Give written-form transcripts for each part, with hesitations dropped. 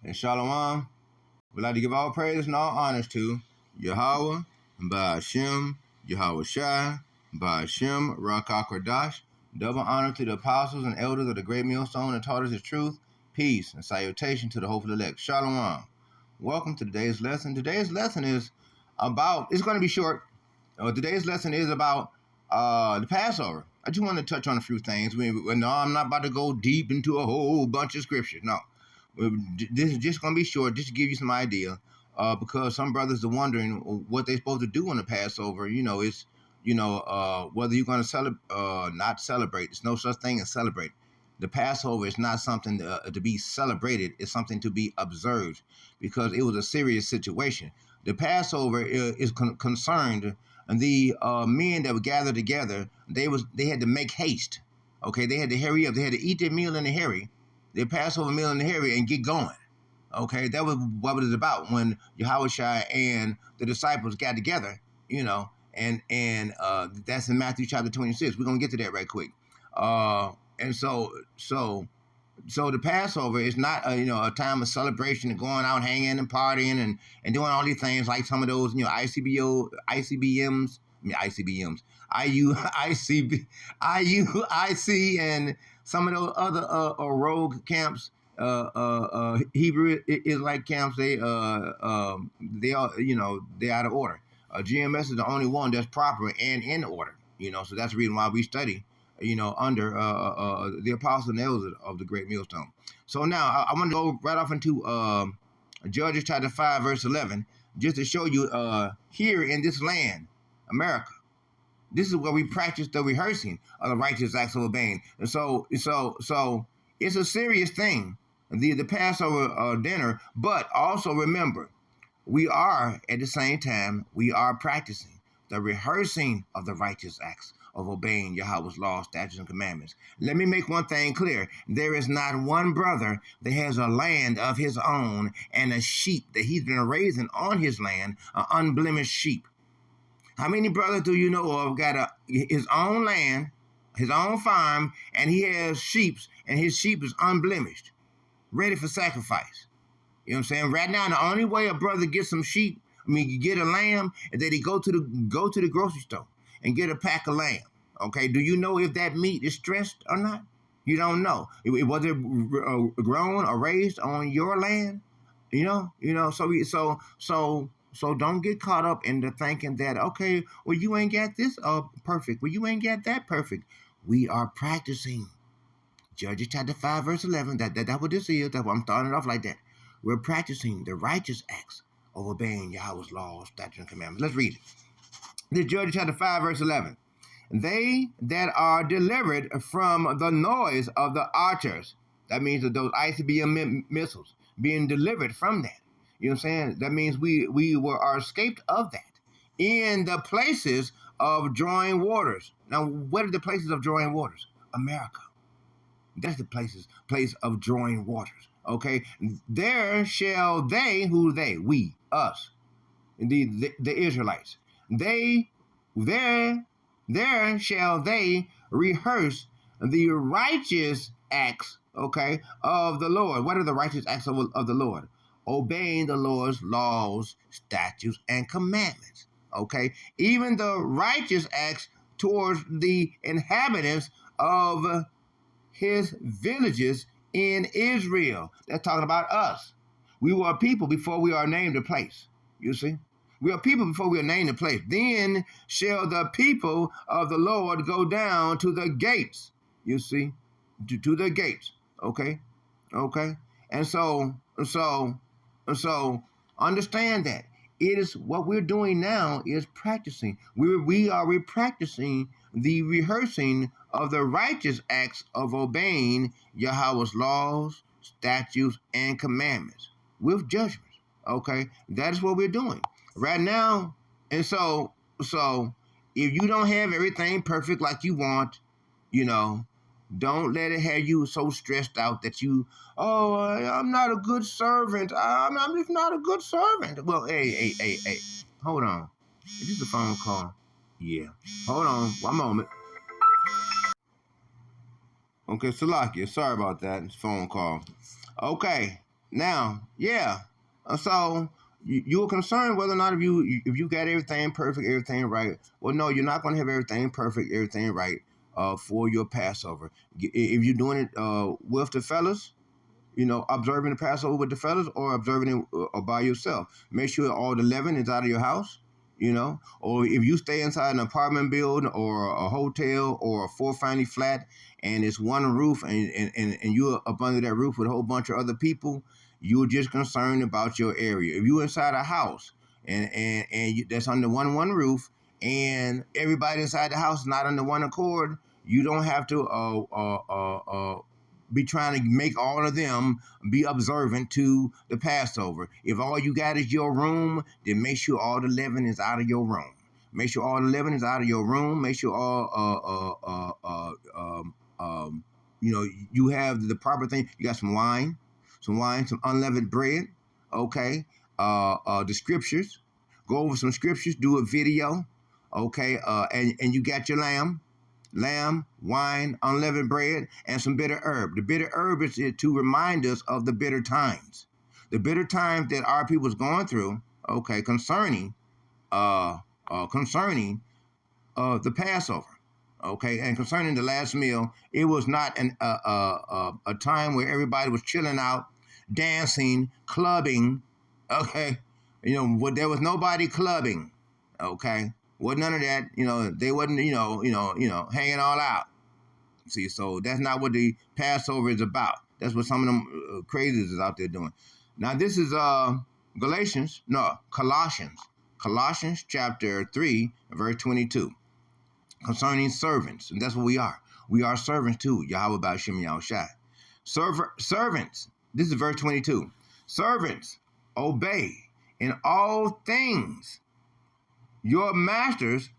And Shalom, we'd like to give all praise and all honors to Yahweh, Ba'ashem, Yahweh Shai, Ba'ashem, Rakakradash. Double honor to the apostles and elders of the great millstone that taught us the truth, peace, and salutation to the hopeful elect. Shalom. Welcome to today's lesson. Today's lesson is about, it's going to be short. Today's lesson is about the Passover. I just want to touch on a few things. No, I'm not about to go deep into a whole bunch of scriptures. No. This is just going to be short, just to give you some idea, because some brothers are wondering what they're supposed to do on the Passover. It's, whether you're going to not celebrate. There's no such thing as celebrate. The Passover is not something to be celebrated. It's something to be observed, because it was a serious situation. The Passover is concerned, and the men that were gathered together, they had to make haste. Okay, they had to hurry up. They had to eat their meal in a hurry. Their Passover meal in the hurry and get going. Okay, that was what it was about when Yahweh Shai and the disciples got together, and that's in Matthew chapter 26. We're gonna get to that right quick. And so the Passover is not a time of celebration and going out hanging and partying and doing all these things like some of those ICBMs, IUIC, and some of those other rogue camps, Hebrew Israelite camps. They are they're out of order. GMS is the only one that's proper and in order. So that's the reason why we study under the apostles and elders of the great millstone. So now I want to go right off into Judges chapter 5 verse 11, just to show you here in this land, America. This is where we practice the rehearsing of the righteous acts of obeying. And so it's a serious thing, the Passover dinner. But also remember, we are at the same time practicing the rehearsing of the righteous acts of obeying Yahweh's laws, statutes, and commandments. Let me make one thing clear. There is not one brother that has a land of his own and a sheep that he's been raising on his land, an unblemished sheep. How many brothers do you know of got his own land, his own farm, and he has sheep, and his sheep is unblemished, ready for sacrifice? You know what I'm saying? Right now, the only way a brother gets some sheep, you get a lamb, is that he go to the grocery store and get a pack of lamb. Okay, do you know if that meat is stressed or not? You don't know. Was it grown or raised on your land? So don't get caught up in the thinking that, okay, well, you ain't got this perfect. Well, you ain't got that perfect. We are practicing. Judges chapter 5, verse 11. That's what this is. That's why I'm starting it off like that. We're practicing the righteous acts of obeying Yahweh's laws, statutes, and commandments. Let's read it. This Judges chapter 5, verse 11. They that are delivered from the noise of the archers, that means of those ICBM missiles, being delivered from that. You know what I'm saying? That means we are escaped of that in the places of drawing waters. Now, what are the places of drawing waters? America. That's the place of drawing waters. Okay? There shall they, who they? We, us, the Israelites. There shall they rehearse the righteous acts, okay, of the Lord. What are the righteous acts of the Lord? Obeying the Lord's laws, statutes, and commandments. Okay, even the righteous acts towards the inhabitants of his villages in Israel. That's talking about us. We were a people before we are named a place. You see, we are people before we are named a place. Then shall the people of the Lord go down to the gates. You see, to the gates. Okay, and so understand that it is what we're doing now is practicing. We are practicing the rehearsing of the righteous acts of obeying Yahweh's laws, statutes, and commandments with judgments. Okay, that is what we're doing right now. And so if you don't have everything perfect like you want, don't let it have you so stressed out that I'm not a good servant. I'm just not a good servant. Well, hey, hold on. Is this a phone call? Yeah. Hold on, one moment. Okay, Salakia, sorry about that. It's a phone call. Okay, Now, yeah. So you were concerned whether or not if you got everything perfect, everything right. Well, no, you're not going to have everything perfect, everything right for your Passover. If you're doing it with the fellas, observing the Passover with the fellas or observing it by yourself. Make sure all the leaven is out of your house, or if you stay inside an apartment building or a hotel or a four-family flat and it's one roof and you're up under that roof with a whole bunch of other people, you're just concerned about your area. If you're inside a house and that's under one roof and everybody inside the house is not under one accord, you don't have to be trying to make all of them be observant to the Passover. If all you got is your room, then make sure all the leaven is out of your room. Make sure all the leaven is out of your room. Make sure you have the proper thing. You got some wine, some unleavened bread. Okay, the scriptures. Go over some scriptures. Do a video. Okay, and you got your lamb, wine, unleavened bread, and some bitter herb. The bitter herb is to remind us of the bitter times that our people was going through. Okay, concerning the Passover. Okay, and concerning the last meal, it was not a time where everybody was chilling out, dancing, clubbing. Okay, there was nobody clubbing. Okay. Wasn't none of that, they wasn't, hanging all out. See, so that's not what the Passover is about. That's what some of them crazies is out there doing. Now, this is Colossians chapter 3, verse 22, concerning servants. And that's what we are. We are servants too, Yahweh Ba'ashem Yahushai. Servants, this is verse 22. Servants, obey in all things your masters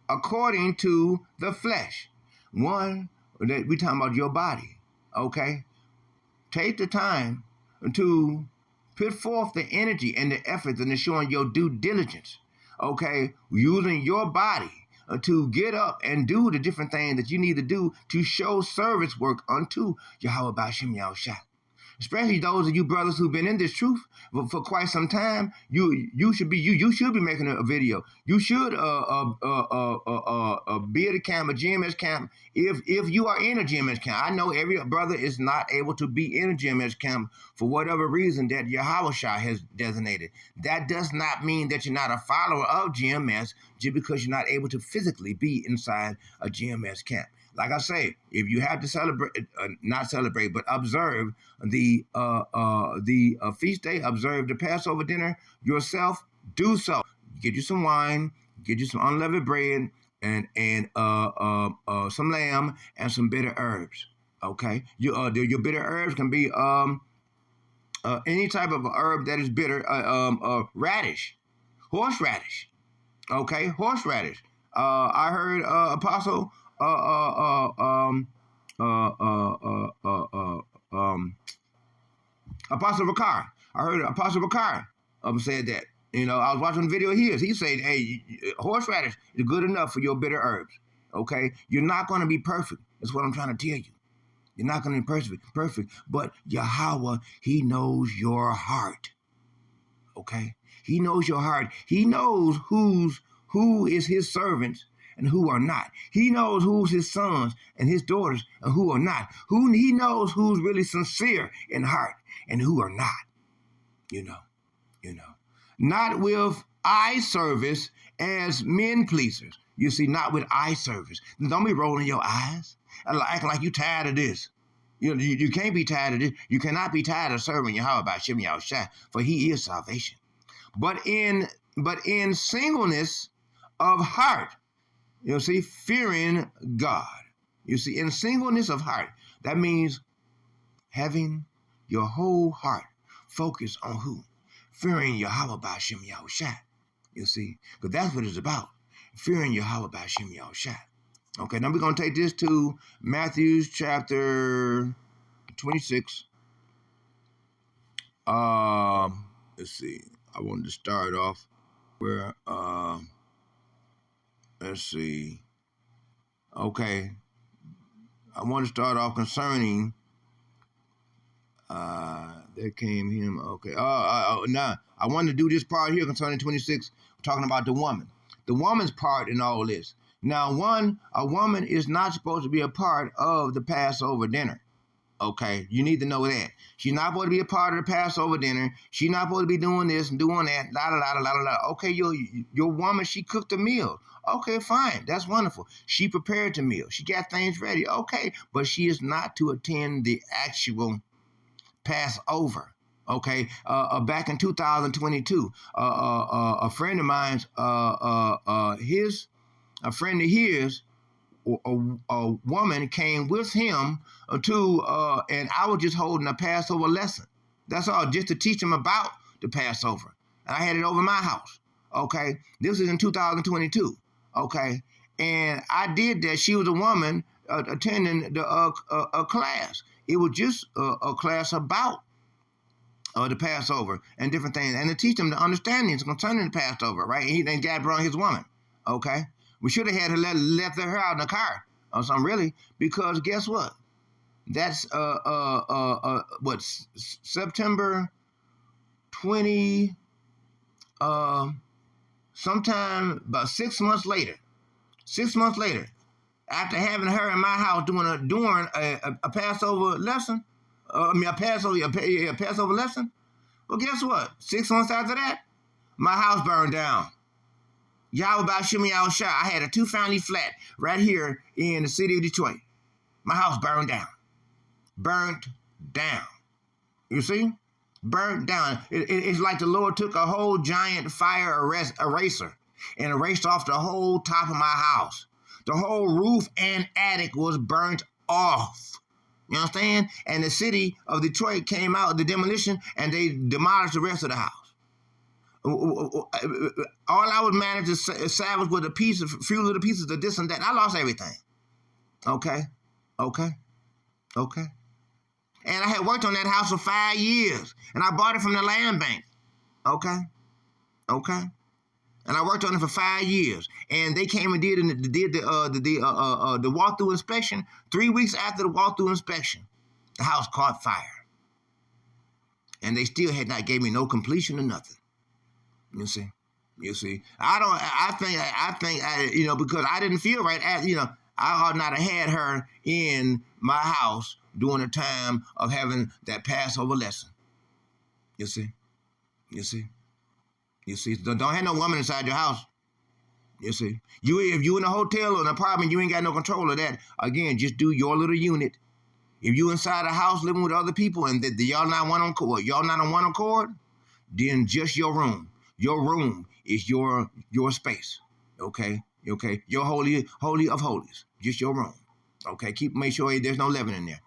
according to the flesh. One, that we talking about your body, okay? Take the time to put forth the energy and the efforts and showing your due diligence, okay? Using your body to get up and do the different things that you need to do to show service work unto Yahweh Ba'ashem Yahushai. Especially those of you brothers who've been in this truth for quite some time, you should be making a video. You should be at a camp, a GMS camp, if you are in a GMS camp. I know every brother is not able to be in a GMS camp for whatever reason that Yahushua has designated. That does not mean that you're not a follower of GMS just because you're not able to physically be inside a GMS camp. Like I say, if you have to celebrate, not celebrate, but observe the feast day, observe the Passover dinner yourself, do so. Get you some wine, get you some unleavened bread, and some lamb and some bitter herbs. Okay, your bitter herbs can be any type of herb that is bitter. Radish, horseradish. Okay, horseradish. I heard Apostle. Apostle Bakar. I heard Apostle Bakar said that. I was watching a video of his. He said, hey, horseradish is good enough for your bitter herbs. Okay? You're not going to be perfect. That's what I'm trying to tell you. You're not going to be perfect. But Yahweh, he knows your heart. Okay? He knows your heart. He knows who is his servants and who are not. He knows who's his sons and his daughters and who are not. He knows who's really sincere in heart and who are not. Not with eye service as men pleasers. You see, not with eye service. Don't be rolling your eyes, acting like you tired of this. You can't be tired of this. You cannot be tired of serving Yahweh Ba'ashem Yahushai, for he is salvation. But in singleness of heart, fearing God. In singleness of heart, that means having your whole heart focused on who? Fearing Yahweh Ba'ashem Yahushai. Because that's what it's about. Fearing Yahweh Ba'ashem Yahushai. Okay, now we're going to take this to Matthew chapter 26. Let's see. I wanted to start off where, let's see. Okay. I want to start off concerning There came him. Okay. Now I want to do this part here concerning 26, talking about the woman. The woman's part in all this. Now, a woman is not supposed to be a part of the Passover dinner. Okay, you need to know that. She's not supposed to be a part of the Passover dinner. She's not supposed to be doing this and doing that. La la la la la la. Okay, your woman, she cooked a meal. Okay, fine. That's wonderful. She prepared the meal. She got things ready. Okay, but she is not to attend the actual Passover. Okay, back in 2022, a friend of mine's, a friend of his, a woman came with him and I was just holding a Passover lesson. That's all, just to teach them about the Passover. And I had it over my house. Okay, this is in 2022. Okay, and I did that. She was a woman attending a class. It was just a class about the Passover and different things, and to teach them the understandings concerning the Passover, right? And he then God brought his woman. Okay, we should have had her left her out in the car or something, really, because guess what? That's September 20. Sometime about 6 months later. 6 months later, after having her in my house during a Passover lesson. A Passover lesson. Well, guess what? 6 months after that, my house burned down. Yahweh Bashim Yahushua. I had a 2-family flat right here in the city of Detroit. My house burned down. Burnt down. You see? Burnt down. It's like the Lord took a whole giant fire eraser and erased off the whole top of my house. The whole roof and attic was burnt off. You understand? And the city of Detroit came out, the demolition, and they demolished the rest of the house. All I would manage to salvage was a few little pieces of this and that. I lost everything. Okay. And I had worked on that house for 5 years, and I bought it from the land bank. Okay. And I worked on it for 5 years, and they came and did the walkthrough inspection. 3 weeks after the walkthrough inspection, the house caught fire, and they still had not gave me no completion or nothing. You see. I think because I didn't feel right. I ought not have had her in my house during the time of having that Passover lesson. You see. Don't have no woman inside your house. You see. If you in a hotel or an apartment, you ain't got no control of that. Again, just do your little unit. If you inside a house living with other people and y'all not on one accord, then just your room. Your room is your space. Okay. Your holy of holies. Just your room. Okay. Make sure there's no leaven in there.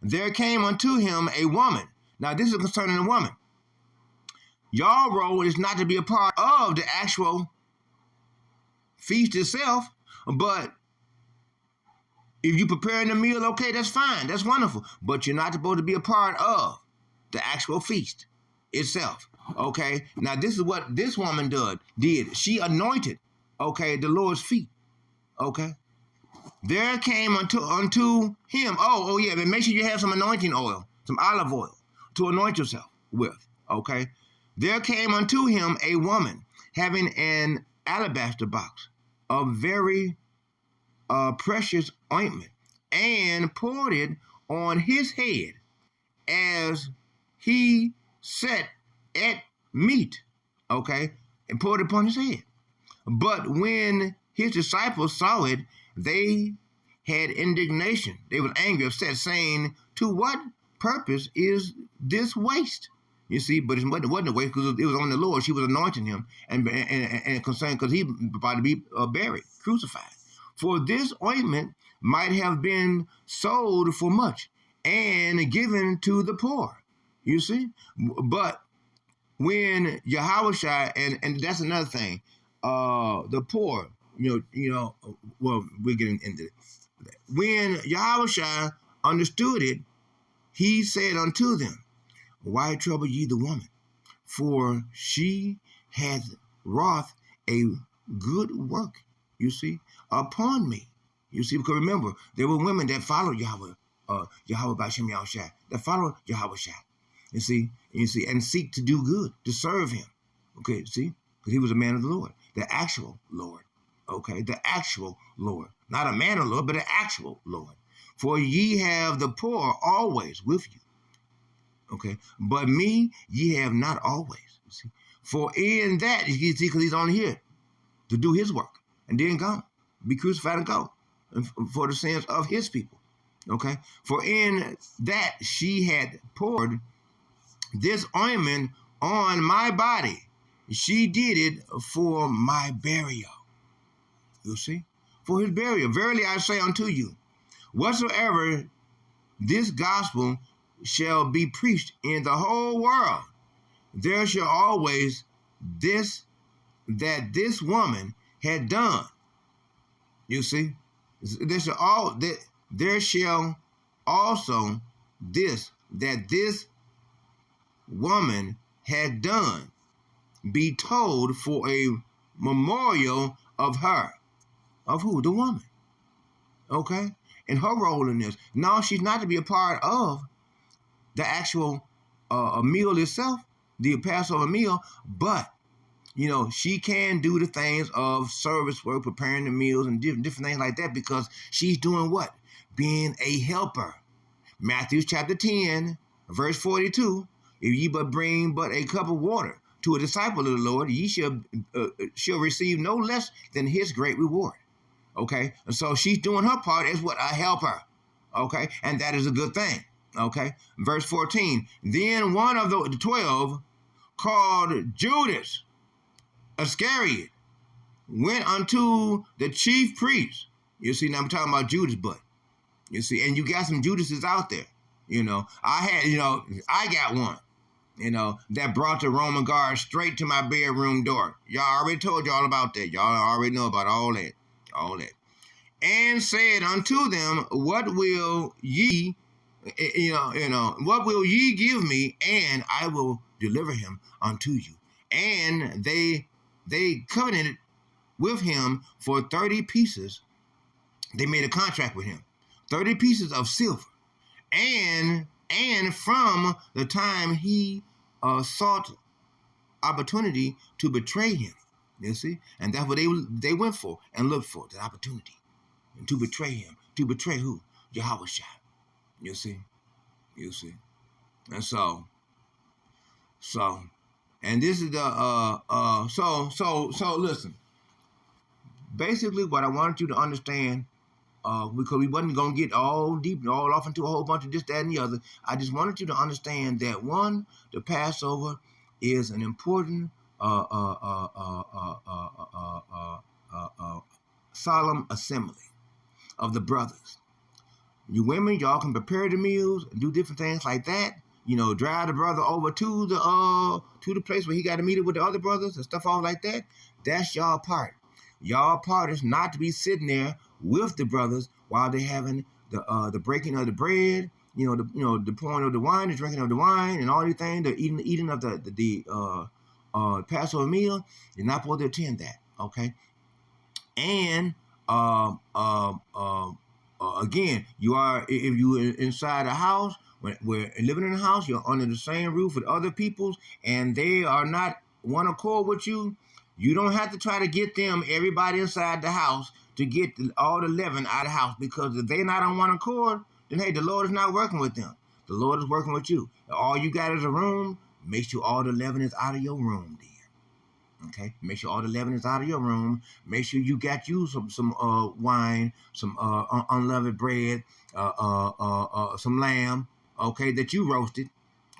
There came unto him a woman. Now this is concerning a woman. Your role is not to be a part of the actual feast itself, but if you preparing the meal, okay, that's fine, that's wonderful. But you're not supposed to be a part of the actual feast itself. Okay. Now this is what this woman did. She anointed, okay, the Lord's feet. Okay. There came unto him. Oh yeah, but make sure you have some anointing oil, some olive oil to anoint yourself with. Okay. There came unto him a woman having an alabaster box of very precious ointment, and poured it on his head as he sat at meat. Okay, and poured it upon his head. But when his disciples saw it, they had indignation. They were angry, upset, saying, "To what purpose is this waste?" You see, but it wasn't a waste because it was on the Lord. She was anointing him and concerned because he about to be buried, crucified. For this ointment might have been sold for much and given to the poor. You see, but when Yahushua, and that's another thing, the poor, well, we're getting into it. When Yahushua understood it, he said unto them, "Why trouble ye the woman? For she hath wrought a good work, you see, upon me." You see, because remember, there were women that followed Yahweh Yahweh B'Shem Yahushua, that follow Yahweh Shai. You see, and seek to do good, to serve him. Okay, see? Because he was a man of the Lord, the actual Lord. Okay, the actual Lord. Not a man of the Lord, but an actual Lord. For ye have the poor always with you. Okay, but me ye have not always. You see? For in that, you see, because he's only here to do his work and then go, be crucified and go for the sins of his people. Okay, for in that she had poured this ointment on my body, she did it for my burial. You see, for his burial. Verily I say unto you, whatsoever this gospel shall be preached in the whole world, there shall always this woman had done. You see, there shall also this woman had done be told for a memorial of her. Of who? The woman. Okay? And her role in this. No, she's not to be a part of the actual meal itself, the Passover meal, but, you know, she can do the things of service work, preparing the meals and different things like that, because she's doing what? Being a helper. Matthew chapter 10, verse 42, if ye but bring but a cup of water to a disciple of the Lord, ye shall receive no less than his great reward. Okay, and so she's doing her part as what? A helper. Okay, and that is a good thing. Okay, verse 14. Then one of the 12, called Judas Iscariot, went unto the chief priest. You see, now I'm talking about Judas, but you see, and you got some Judases out there. You know, I got one. You know, that brought the Roman guard straight to my bedroom door. Y'all already told y'all about that. Y'all already know about all that. And said unto them, what will ye, what will ye give me, and I will deliver him unto you. And they covenanted with him for 30 pieces. They made a contract with him, 30 pieces of silver. And from the time he sought opportunity to betray him, you see, and that's what they went for and looked for, the opportunity, and to betray him. To betray who? Yahweh Shai. You see, and so, and this is the so listen. Basically, what I wanted you to understand, because we wasn't gonna get all deep, all off into a whole bunch of this, that, and the other. I just wanted you to understand that one, the Passover is an important solemn assembly of the brothers. You women, y'all can prepare the meals and do different things like that. You know, drive the brother over to the place where he got to meet up with the other brothers and stuff all like that. That's y'all part. Y'all part is not to be sitting there with the brothers while they're having the breaking of the bread, the pouring of the wine, the drinking of the wine, and all these things, the eating of the Passover meal. You're not supposed to attend that, okay? And again, you are, if you're inside a house, we're living in a house, you're under the same roof with other peoples, and they are not one accord with you. You don't have to try to get them, everybody inside the house, to get all the leaven out of the house, because if they're not on one accord, then hey, the Lord is not working with them. The Lord is working with you. All you got is a room. Make sure all the leaven is out of your room, dear. Okay, make sure all the leaven is out of your room. Make sure you got you some wine, some unleavened bread, some lamb, okay, that you roasted,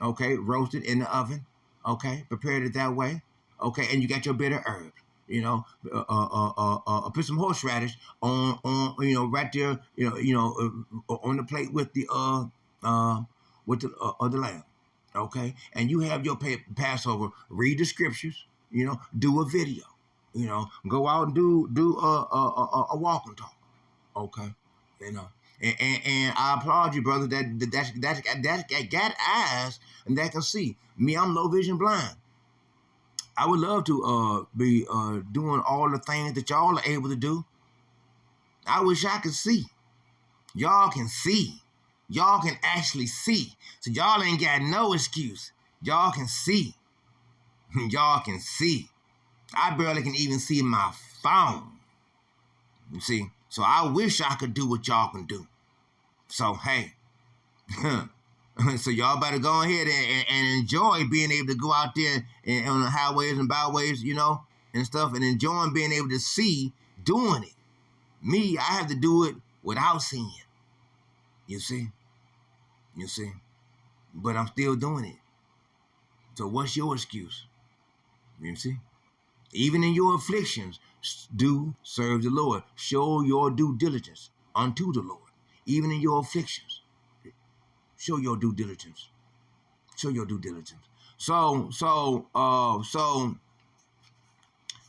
okay, roasted in the oven, okay, prepared it that way, okay, and you got your bitter herbs, put some horseradish on right there, on the plate with the lamb, okay, and you have your Passover. Read the scriptures. Do a video, go out and do a walk and talk, okay, and I applaud you, brother, that got eyes and that can see. Me, I'm low vision blind. I would love to be doing all the things that y'all are able to do. I wish I could see. Y'all can see. Y'all can actually see. So y'all ain't got no excuse. Y'all can see. Y'all can see. I barely can even see my phone. You see? So I wish I could do what y'all can do. So, hey. So y'all better go ahead and enjoy being able to go out there on the highways and byways, and stuff, and enjoying being able to see doing it. Me, I have to do it without seeing. You see? But I'm still doing it. So what's your excuse? You see? Even in your afflictions, do serve the Lord. Show your due diligence unto the Lord. Even in your afflictions, show your due diligence. Show your due diligence. So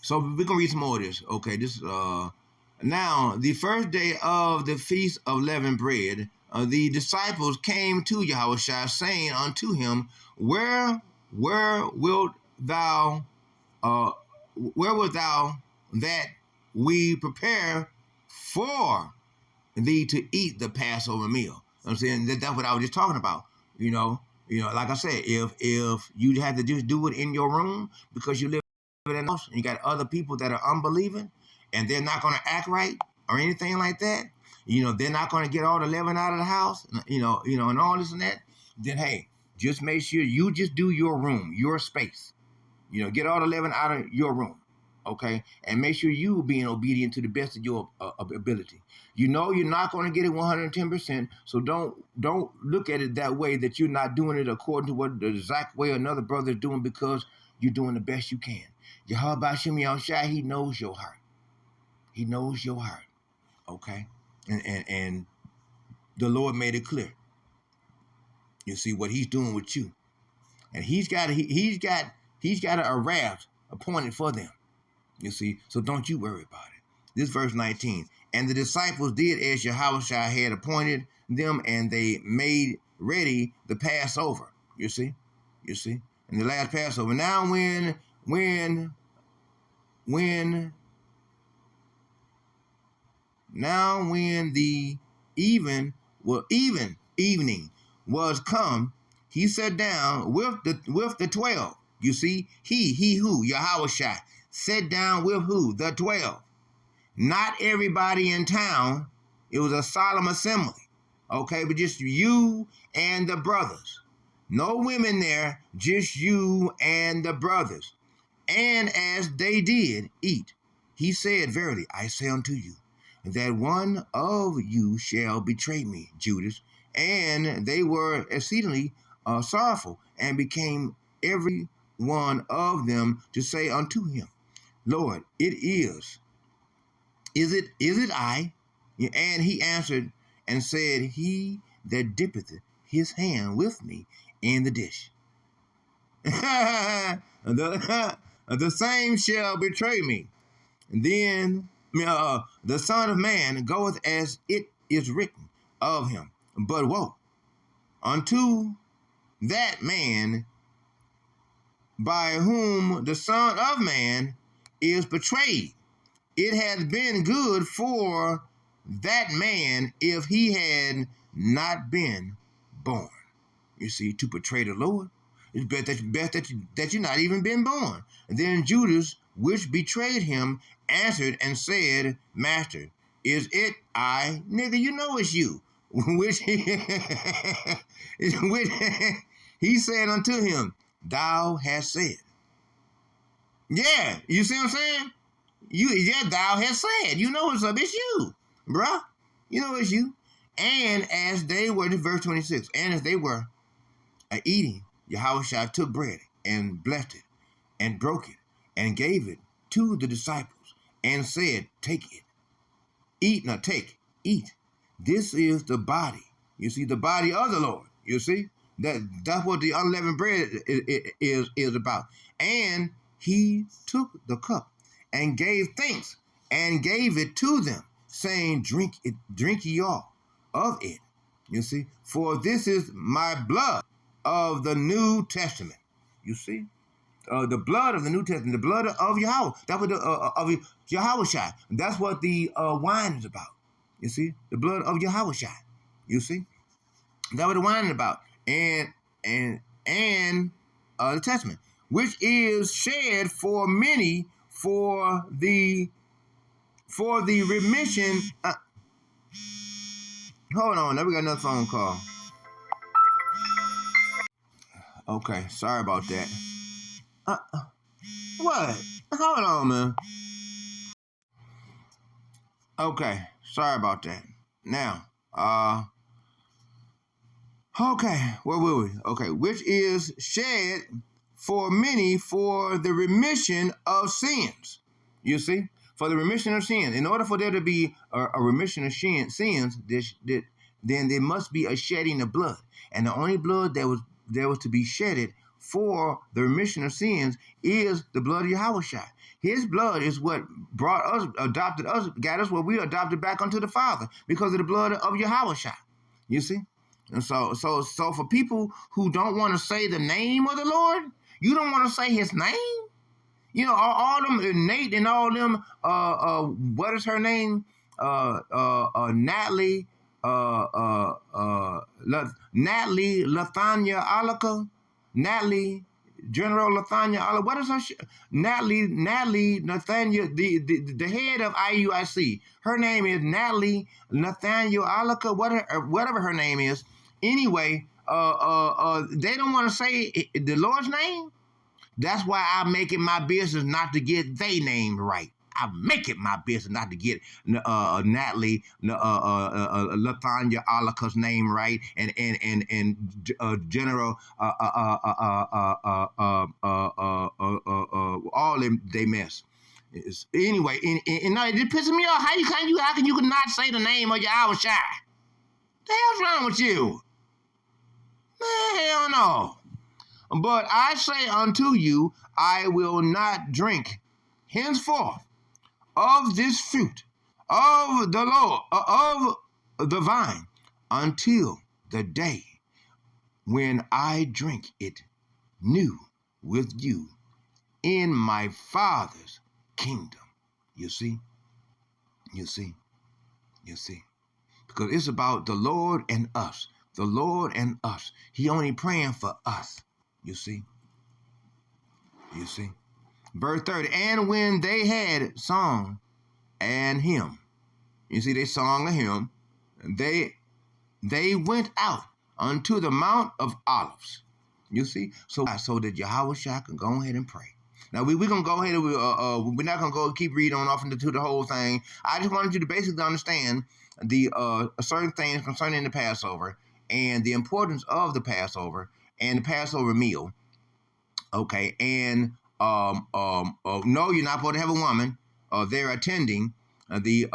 we're gonna read some more of this. Okay, this now the first day of the feast of leavened bread, the disciples came to Yahushua, saying unto him, Where wilt thou that we prepare for thee to eat the Passover meal? I'm saying that's what I was just talking about. Like I said, if you had to just do it in your room because you live in a house and you got other people that are unbelieving and they're not going to act right or anything like that, they're not going to get all the leaven out of the house, and all this and that, then hey, just make sure you just do your room, your space. Get all the leaven out of your room, okay? And make sure you being obedient to the best of your ability. You're not going to get it 110%, so don't look at it that way that you're not doing it according to what the exact way another brother is doing, because you're doing the best you can. Yahweh Hashem Yahushua, he knows your heart. He knows your heart, okay? And the Lord made it clear. You see what he's doing with you, and he's got a wrath appointed for them. You see, so don't you worry about it. This verse 19. And the disciples did as Yahushua had appointed them, and they made ready the Passover. You see, and the last Passover. Now when the evening was come, he sat down with the 12. You see, he who, Yahushua, sat down with who? The 12. Not everybody in town. It was a solemn assembly. Okay, but just you and the brothers. No women there, just you and the brothers. And as they did eat, he said, Verily, I say unto you, that one of you shall betray me, Judas. And they were exceedingly sorrowful, and became every one of them to say unto him, Lord, is it I? And he answered and said, He that dippeth his hand with me in the dish, the same shall betray me. And then the Son of Man goeth as it is written of him. But woe unto that man by whom the Son of Man is betrayed. It had been good for that man if he had not been born. You see, to betray the Lord, it's best that you not even been born. And then Judas, which betrayed him, answered and said, Master, is it I? Nigga, you know it's you. Which he said unto him, Thou hast said. Yeah, you see what I'm saying? Thou hast said. You know what's up. It's you, bruh. You know it's you. And as they were, verse 26, and as they were eating, Yahushua took bread and blessed it and broke it and gave it to the disciples and said, Take it. Eat, now take, eat. This is the body. You see, the body of the Lord. You see? That's what the unleavened bread is about. And he took the cup and gave thanks and gave it to them, saying, Drink ye all of it. You see? For this is my blood of the New Testament. You see? The blood of the New Testament, the blood of Yahweh. That's what of Yahushua. That's what the wine is about. You see? The blood of Yahushua. You see? That what the wine is about. And the testament, which is shed for many for the remission. Hold on, now we got another phone call. Okay, sorry about that. What? Hold on, man. Okay, sorry about that. Now, okay, where were we? Okay, which is shed for many for the remission of sins. You see? For the remission of sins. In order for there to be a remission of sins, then there must be a shedding of blood. And the only blood that was to be shedded for the remission of sins is the blood of Yahweh. His blood is what brought us, adopted us, got us where we adopted back unto the Father because of the blood of Yahweh. You see? And so for people who don't want to say the name of the Lord, you don't want to say his name? You know, all them, Nate and all them, what is her name? Natalie, Natalie Lathanya Alaka, Natalie General Lathanya Alaka. What is her? Natalie Nathania, the head of IUIC. Her name is Natalie Nathaniel Alaka, whatever her name is. Anyway, they don't want to say the Lord's name. That's why I make it my business not to get their name right. I make it my business not to get Natalie Lathanya Alaka's name right and General all them they mess. Anyway, and now it pisses me off. How can you not say the name of your Yahweh? The hell's wrong with you? Man, hell no. But I say unto you, I will not drink henceforth of this fruit of the Lord, of the vine, until the day when I drink it new with you in my Father's kingdom. You see? Because it's about the Lord and us. The Lord and us. He only praying for us. You see? Verse 30, and when they had sung an hymn, you see, they sung a hymn, they went out unto the Mount of Olives. You see? So that Yahweh can go ahead and pray. Now, we're going to go ahead and we're not going to go keep reading on off into the whole thing. I just wanted you to basically understand the certain things concerning the Passover and the importance of the Passover and the Passover meal. Okay, and no, you're not supposed to have a woman. They're attending the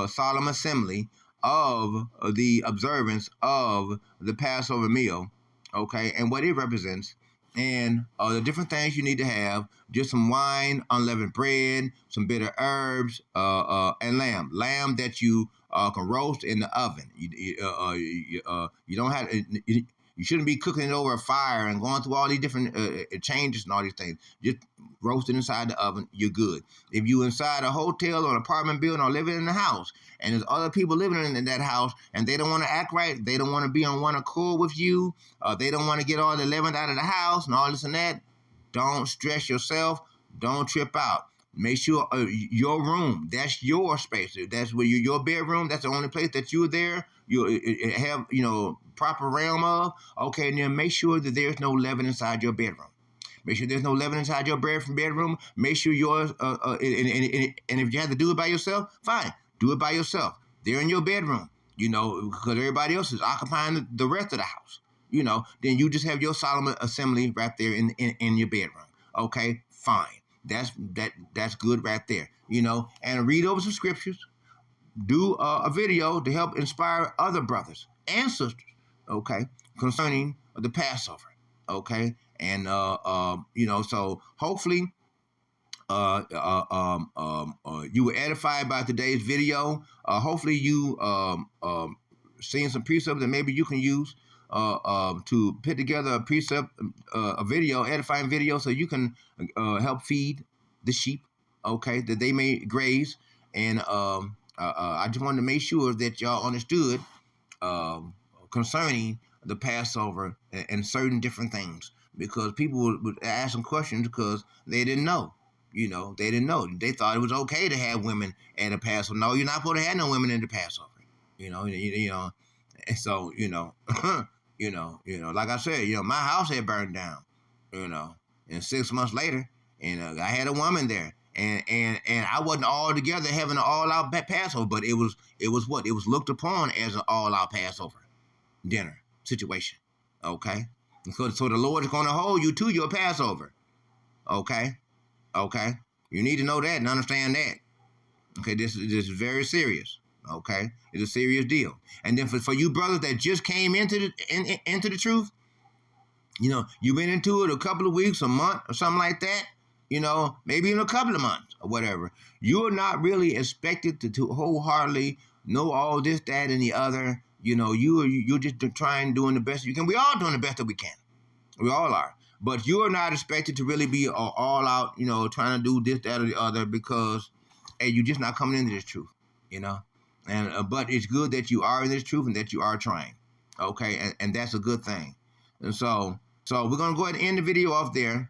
solemn assembly of the observance of the Passover meal. Okay, and what it represents, and the different things you need to have: just some wine, unleavened bread, some bitter herbs, and lamb that you can roast in the oven. You don't have. You shouldn't be cooking it over a fire and going through all these different changes and all these things. Just roast it inside the oven, you're good. If you're inside a hotel or an apartment building or living in a house, and there's other people living in that house, and they don't want to act right, they don't want to be on one accord with you, they don't want to get all the leaven out of the house and all this and that, don't stress yourself, don't trip out. Make sure your room, that's your space. That's where your bedroom, that's the only place that you're there. You have, proper realm of. Okay, and then make sure that there's no leaven inside your bedroom. Make sure there's no leaven inside your bedroom. Make sure yours, and if you have to do it by yourself, fine. Do it by yourself. They're in your bedroom, because everybody else is occupying the rest of the house. Then you just have your solemn assembly right there in your bedroom. Okay, fine. That's good right there, and read over some scriptures, do a video to help inspire other brothers and sisters, okay, concerning the Passover, okay, and so hopefully you were edified by today's video. Hopefully you seen some precepts that maybe you can use to put together a precept, a video, edifying video, so you can help feed the sheep, okay, that they may graze. And I just wanted to make sure that y'all understood concerning the Passover and certain different things, because people would ask them questions because they didn't know. They didn't know. They thought it was okay to have women at a Passover. No, you're not supposed to have no women in the Passover. And so like I said, my house had burned down. And 6 months later, and I had a woman there, and I wasn't all together having an all-out Passover, but it was what? It was looked upon as an all-out Passover dinner situation. Okay? So the Lord is going to hold you to your Passover. Okay? You need to know that and understand that. Okay, this is very serious. Okay? It's a serious deal. And then for you brothers that just came into the truth, you've been into it a couple of weeks, a month, or something like that, maybe in a couple of months or whatever. You're not really expected to wholeheartedly know all this, that, and the other. You're just doing the best you can. We're all doing the best that we can. We all are. But you're not expected to really be all out, trying to do this, that, or the other, because, hey, you're just not coming into this truth, And but it's good that you are in this truth and that you are trying, okay? And that's a good thing. And so we're going to go ahead and end the video off there.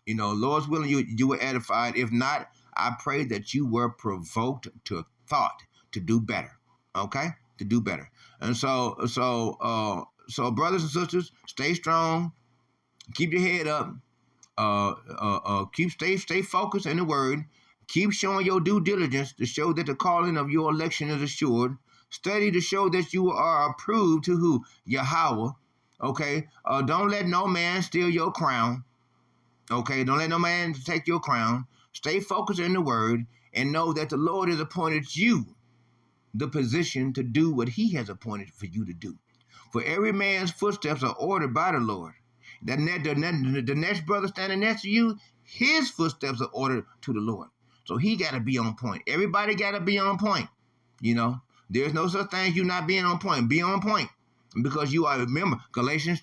Lord's willing, you were edified. If not, I pray that you were provoked to thought to do better, okay? To do better. And so brothers and sisters, stay strong. Keep your head up. Stay focused in the word. Keep showing your due diligence to show that the calling of your election is assured. Study to show that you are approved to who? Yahweh. Okay? Don't let no man steal your crown. Okay? Don't let no man take your crown. Stay focused in the word and know that the Lord has appointed you the position to do what he has appointed for you to do. For every man's footsteps are ordered by the Lord. The next brother standing next to you, his footsteps are ordered to the Lord. So he got to be on point. Everybody got to be on point. There's no such thing as you not being on point. Be on point. Because you are, remember, Galatians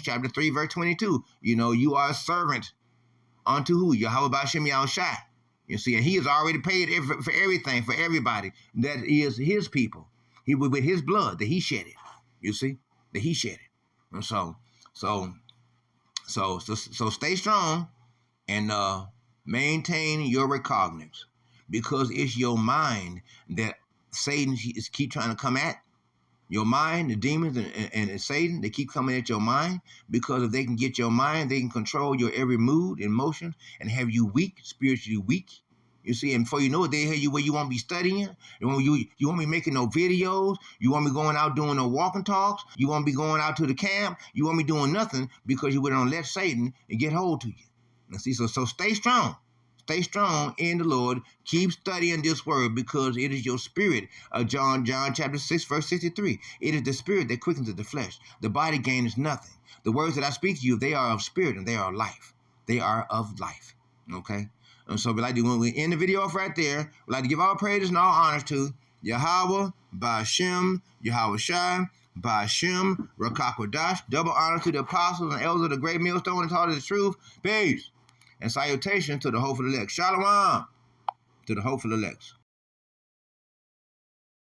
chapter 3, verse 22. You are a servant unto who? Yahweh B'Shem Yahushai. You see, and he has already paid for everything, for everybody that is his people. He with his blood that he shed it. You see, that he shed it. And so stay strong and maintain your recognizance, because it's your mind that Satan is keep trying to come at. Your mind, the demons and Satan, they keep coming at your mind, because if they can get your mind, they can control your every mood and motion and have you weak, spiritually weak. You see, and before you know it, they have you where you won't be studying. You won't be making no videos. You won't be going out doing no walking talks. You won't be going out to the camp. You won't be doing nothing, because you wouldn't let Satan get hold to you. And see, so stay strong. Stay strong in the Lord. Keep studying this word, because it is your spirit. John chapter 6, verse 63. It is the spirit that quickens the flesh. The body gains nothing. The words that I speak to you, they are of spirit and they are of life. They are of life. Okay? And so when we end the video off right there, we'd like to give all praises and all honors to Yahweh, Ba'Shem, Yahushai, Ba'Shem, Rakakwadash. Double honor to the apostles and elders of the great millstone and taught of the truth. Peace. And salutation to the hopeful elect. Shalom to the hopeful elects.